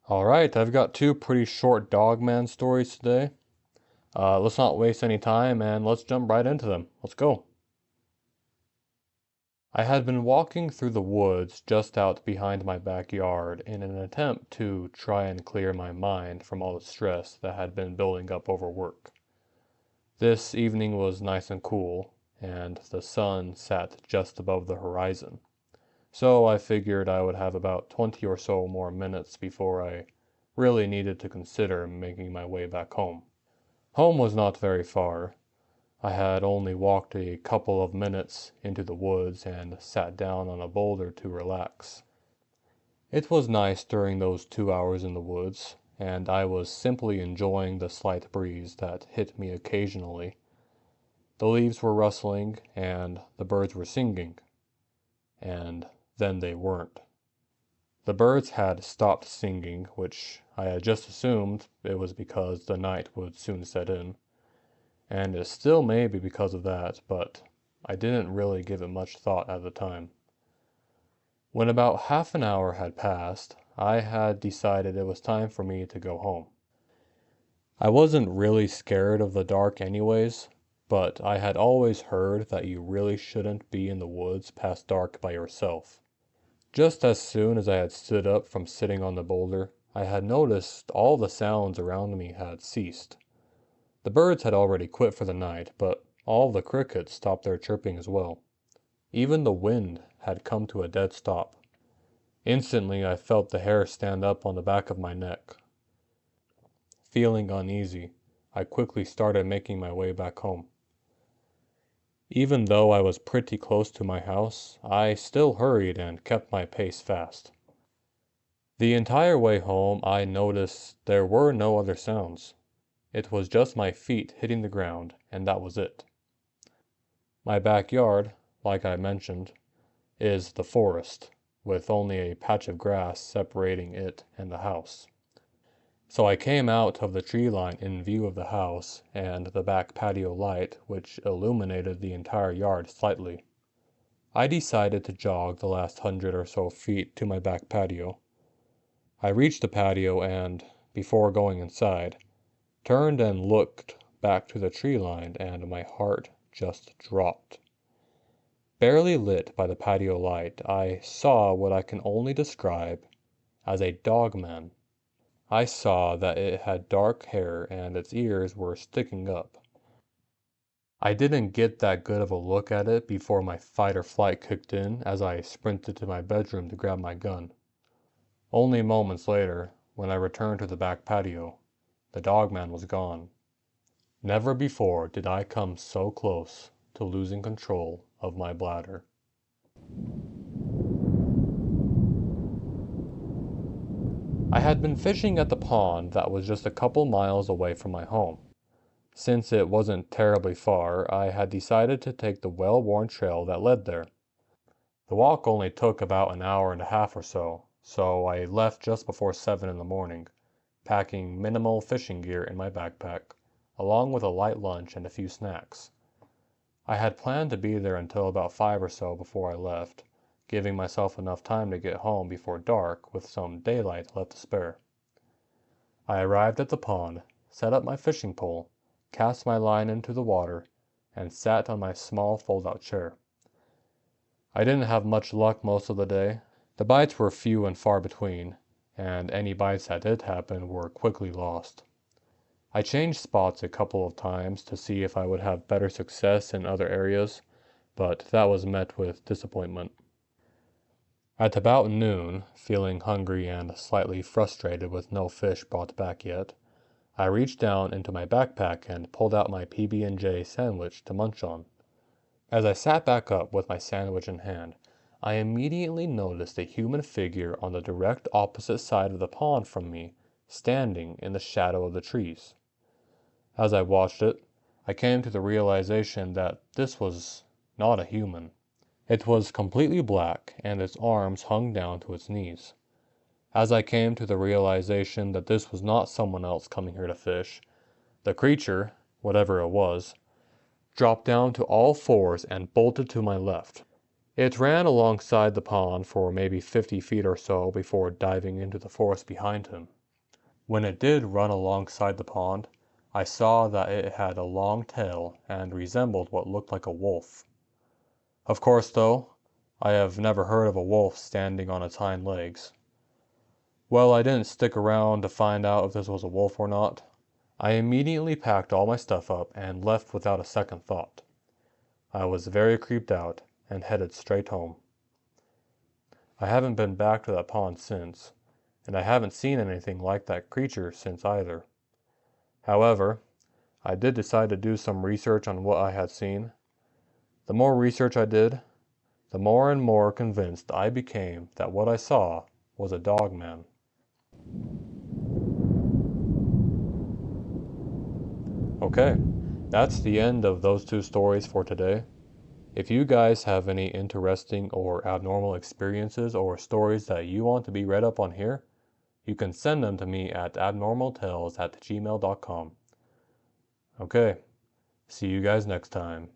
Alright, I've got two pretty short Dogman stories today. Let's not waste any time and let's jump right into them. Let's go. I had been walking through the woods just out behind my backyard in an attempt to try and clear my mind from all the stress that had been building up over work. This evening was nice and cool, and the sun sat just above the horizon. So I figured I would have about 20 or so more minutes before I really needed to consider making my way back home. Home was not very far. I had only walked a couple of minutes into the woods and sat down on a boulder to relax. It was nice during those 2 hours in the woods, and I was simply enjoying the slight breeze that hit me occasionally. The leaves were rustling, and the birds were singing. And then they weren't. The birds had stopped singing, which I had just assumed it was because the night would soon set in. And it still may be because of that, but I didn't really give it much thought at the time. When about half an hour had passed, I had decided it was time for me to go home. I wasn't really scared of the dark anyways, but I had always heard that you really shouldn't be in the woods past dark by yourself. Just as soon as I had stood up from sitting on the boulder, I had noticed all the sounds around me had ceased. The birds had already quit for the night, but all the crickets stopped their chirping as well. Even the wind had come to a dead stop. Instantly, I felt the hair stand up on the back of my neck. Feeling uneasy, I quickly started making my way back home. Even though I was pretty close to my house, I still hurried and kept my pace fast. The entire way home, I noticed there were no other sounds. It was just my feet hitting the ground, and that was it. My backyard, like I mentioned, is the forest, with only a patch of grass separating it and the house. So I came out of the tree line in view of the house and the back patio light, which illuminated the entire yard slightly. I decided to jog the last 100 or so feet to my back patio. I reached the patio and, before going inside, turned and looked back to the tree line, and my heart just dropped. Barely lit by the patio light, I saw what I can only describe as a dogman. I saw that it had dark hair and its ears were sticking up. I didn't get that good of a look at it before my fight or flight kicked in as I sprinted to my bedroom to grab my gun. Only moments later, when I returned to the back patio, the dogman was gone. Never before did I come so close to losing control of my bladder. I had been fishing at the pond that was just a couple miles away from my home. Since it wasn't terribly far, I had decided to take the well-worn trail that led there. The walk only took about an hour and a half or so, so I left just before 7 in the morning, packing minimal fishing gear in my backpack, along with a light lunch and a few snacks. I had planned to be there until about 5 or so before I left, giving myself enough time to get home before dark with some daylight left to spare. I arrived at the pond, set up my fishing pole, cast my line into the water, and sat on my small fold-out chair. I didn't have much luck most of the day. The bites were few and far between, and any bites that did happen were quickly lost. I changed spots a couple of times to see if I would have better success in other areas, but that was met with disappointment. At about noon, feeling hungry and slightly frustrated with no fish brought back yet, I reached down into my backpack and pulled out my PB&J sandwich to munch on. As I sat back up with my sandwich in hand, I immediately noticed a human figure on the direct opposite side of the pond from me, standing in the shadow of the trees. As I watched it, I came to the realization that this was not a human. It was completely black, and its arms hung down to its knees. As I came to the realization that this was not someone else coming here to fish, the creature, whatever it was, dropped down to all fours and bolted to my left. It ran alongside the pond for maybe 50 feet or so before diving into the forest behind him. When it did run alongside the pond, I saw that it had a long tail and resembled what looked like a wolf. Of course, though, I have never heard of a wolf standing on its hind legs. Well, I didn't stick around to find out if this was a wolf or not. I immediately packed all my stuff up and left without a second thought. I was very creeped out and headed straight home. I haven't been back to that pond since, and I haven't seen anything like that creature since either. However, I did decide to do some research on what I had seen. The more research I did, the more and more convinced I became that what I saw was a dogman. Okay, that's the end of those two stories for today. If you guys have any interesting or abnormal experiences or stories that you want to be read up on here, you can send them to me at abnormaltales@gmail.com. Okay, see you guys next time.